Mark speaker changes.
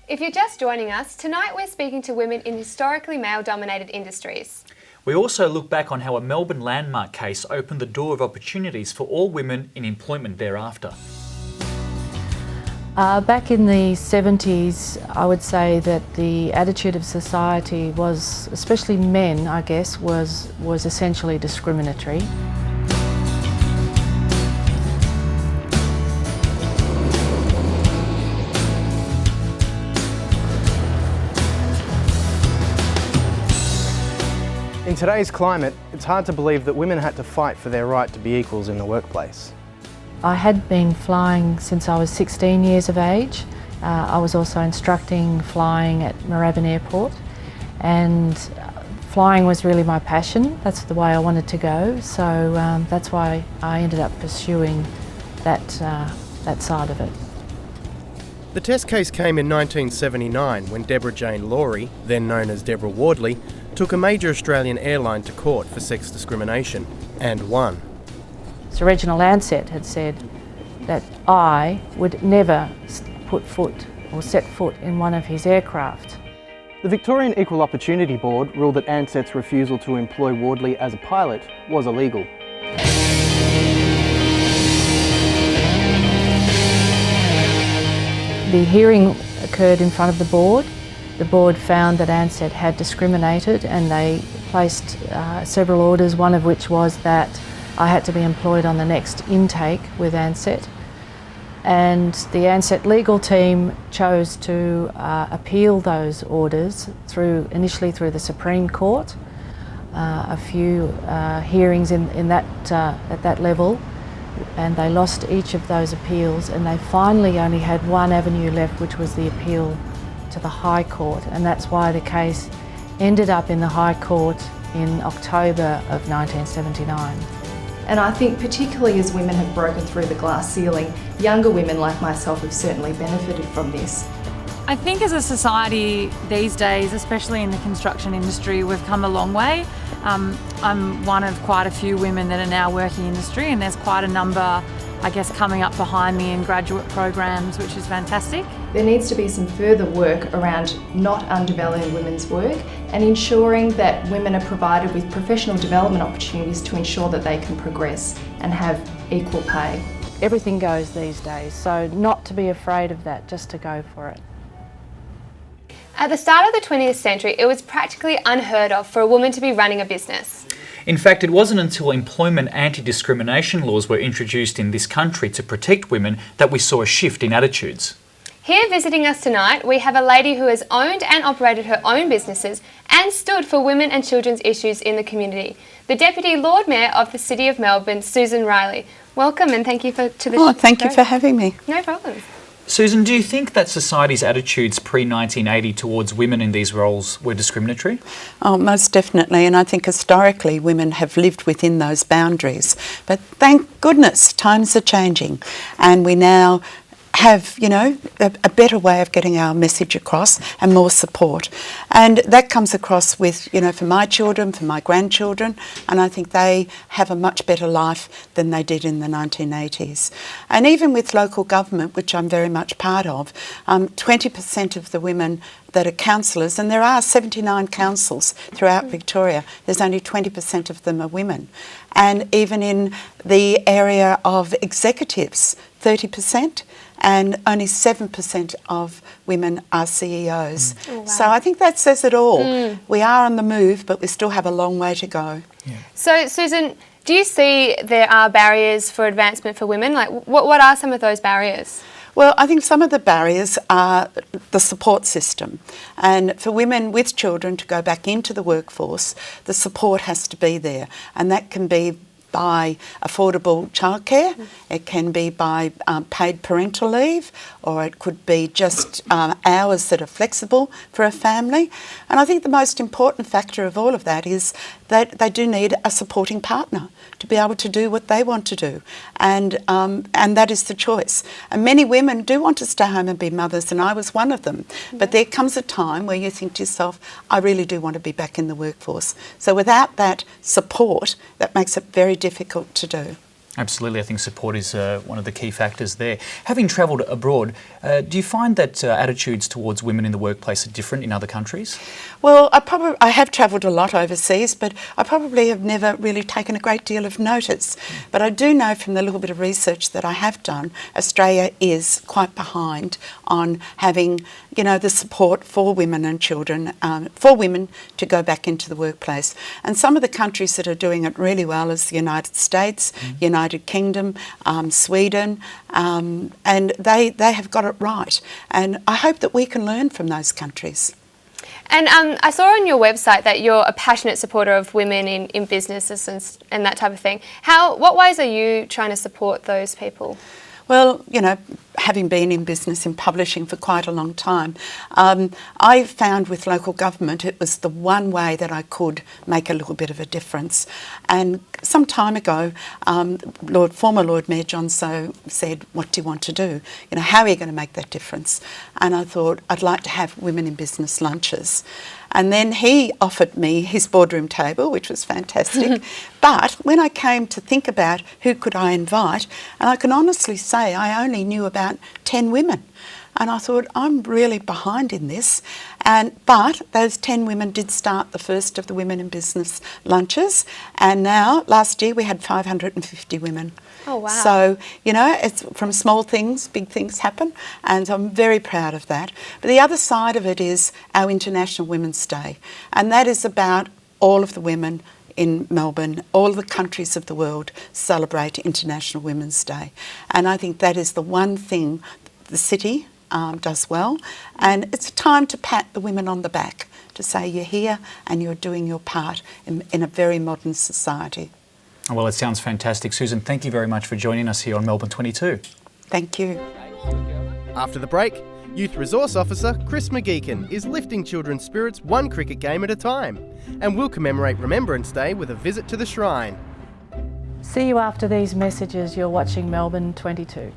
Speaker 1: If you're just joining us, tonight we're speaking to women in historically male-dominated industries.
Speaker 2: We also look back on how a Melbourne landmark case opened the door of opportunities for all women in employment thereafter.
Speaker 3: Back in the 70s, I would say that the attitude of society was, especially men, I guess, was essentially discriminatory.
Speaker 4: In today's climate, it's hard to believe that women had to fight for their right to be equals in the workplace.
Speaker 3: I had been flying since I was 16 years of age. I was also instructing flying at Moorabbin Airport, and flying was really my passion. That's the way I wanted to go, so that's why I ended up pursuing that side of it.
Speaker 4: The test case came in 1979 when Deborah Jane Laurie, then known as Deborah Wardley, took a major Australian airline to court for sex discrimination, and won.
Speaker 3: Sir Reginald Ansett had said that I would never put foot or set foot in one of his aircraft.
Speaker 4: The Victorian Equal Opportunity Board ruled that Ansett's refusal to employ Wardley as a pilot was illegal.
Speaker 3: The hearing occurred in front of the board. The board found that Ansett had discriminated, and they placed several orders, one of which was that I had to be employed on the next intake with Ansett. And the Ansett legal team chose to appeal those orders initially through the Supreme Court, a few hearings at that level, and they lost each of those appeals, and they finally only had one avenue left, which was the appeal to the High Court, and that's why the case ended up in the High Court in October of 1979.
Speaker 5: And I think particularly as women have broken through the glass ceiling, younger women like myself have certainly benefited from this.
Speaker 6: I think as a society these days, especially in the construction industry, we've come a long way. I'm one of quite a few women that are now working in industry, and there's quite a number, I guess, coming up behind me in graduate programs, which is fantastic.
Speaker 5: There needs to be some further work around not undervaluing women's work and ensuring that women are provided with professional development opportunities to ensure that they can progress and have equal pay.
Speaker 3: Everything goes these days, so not to be afraid of that, just to go for it.
Speaker 1: At the start of the 20th century, it was practically unheard of for a woman to be running a business.
Speaker 2: In fact, it wasn't until employment anti-discrimination laws were introduced in this country to protect women that we saw a shift in attitudes.
Speaker 1: Here visiting us tonight, we have a lady who has owned and operated her own businesses and stood for women and children's issues in the community. The Deputy Lord Mayor of the City of Melbourne, Susan Riley. Welcome, and thank you to the show.
Speaker 7: Thank you for having me.
Speaker 1: No problems.
Speaker 2: Susan, do you think that society's attitudes pre-1980 towards women in these roles were discriminatory?
Speaker 7: Oh, most definitely, and I think historically women have lived within those boundaries. But thank goodness times are changing, and we now have, a better way of getting our message across and more support. And that comes across with, for my children, for my grandchildren, and I think they have a much better life than they did in the 1980s. And even with local government, which I'm very much part of, 20% of the women that are councillors, and there are 79 councils throughout Victoria, there's only 20% of them are women. And even in the area of executives, 30%. And only 7% of women are CEOs. Oh, wow. So I think that says it all. We are on the move, but we still have a long way to go.
Speaker 1: Yeah. So, Susan, do you see there are barriers for advancement for women? Like, what are some of those barriers?
Speaker 7: Well, I think some of the barriers are the support system. And for women with children to go back into the workforce, the support has to be there. And that can be by affordable childcare, it can be by paid parental leave, or it could be just hours that are flexible for a family. And I think the most important factor of all of that is that they do need a supporting partner to be able to do what they want to do, and that is the choice. And many women do want to stay home and be mothers, and I was one of them. But there comes a time where you think to yourself, I really do want to be back in the workforce. So without that support, that makes it very difficult to do.
Speaker 2: Absolutely, I think support is one of the key factors there. Having travelled abroad, do you find that attitudes towards women in the workplace are different in other countries?
Speaker 7: Well, I have travelled a lot overseas, but I probably have never really taken a great deal of notice. But I do know from the little bit of research that I have done, Australia is quite behind on having, you know, the support for women and children, for women to go back into the workplace. And some of the countries that are doing it really well is the United States, United Kingdom, Sweden, and they have got it right. And I hope that we can learn from those countries.
Speaker 1: And I saw on your website that you're a passionate supporter of women in businesses and that type of thing. What ways are you trying to support those people?
Speaker 7: Well, you know, having been in business in publishing for quite a long time, I found with local government it was the one way that I could make a little bit of a difference. And some time ago, former Lord Mayor John So said, "What do you want to do? You know, how are you going to make that difference?" And I thought, I'd like to have women in business lunches. And then he offered me his boardroom table, which was fantastic. But when I came to think about who could I invite, and I can honestly say I only knew about 10 women. And I thought, I'm really behind in this. But those 10 women did start the first of the Women in Business lunches. And now, last year, we had 550 women.
Speaker 1: Oh, wow.
Speaker 7: So, you know, it's from small things, big things happen. And I'm very proud of that. But the other side of it is our International Women's Day. And that is about all of the women in Melbourne. All the countries of the world celebrate International Women's Day. And I think that is the one thing the city does well, and it's time to pat the women on the back to say you're here and you're doing your part in a very modern society.
Speaker 2: Well, it sounds fantastic. Susan, thank you very much for joining us here on Melbourne 22.
Speaker 7: Thank you.
Speaker 4: After the break, Youth Resource Officer Chris McGeechan is lifting children's spirits one cricket game at a time, and we'll commemorate Remembrance Day with a visit to the shrine.
Speaker 3: See you after these messages. You're watching Melbourne 22.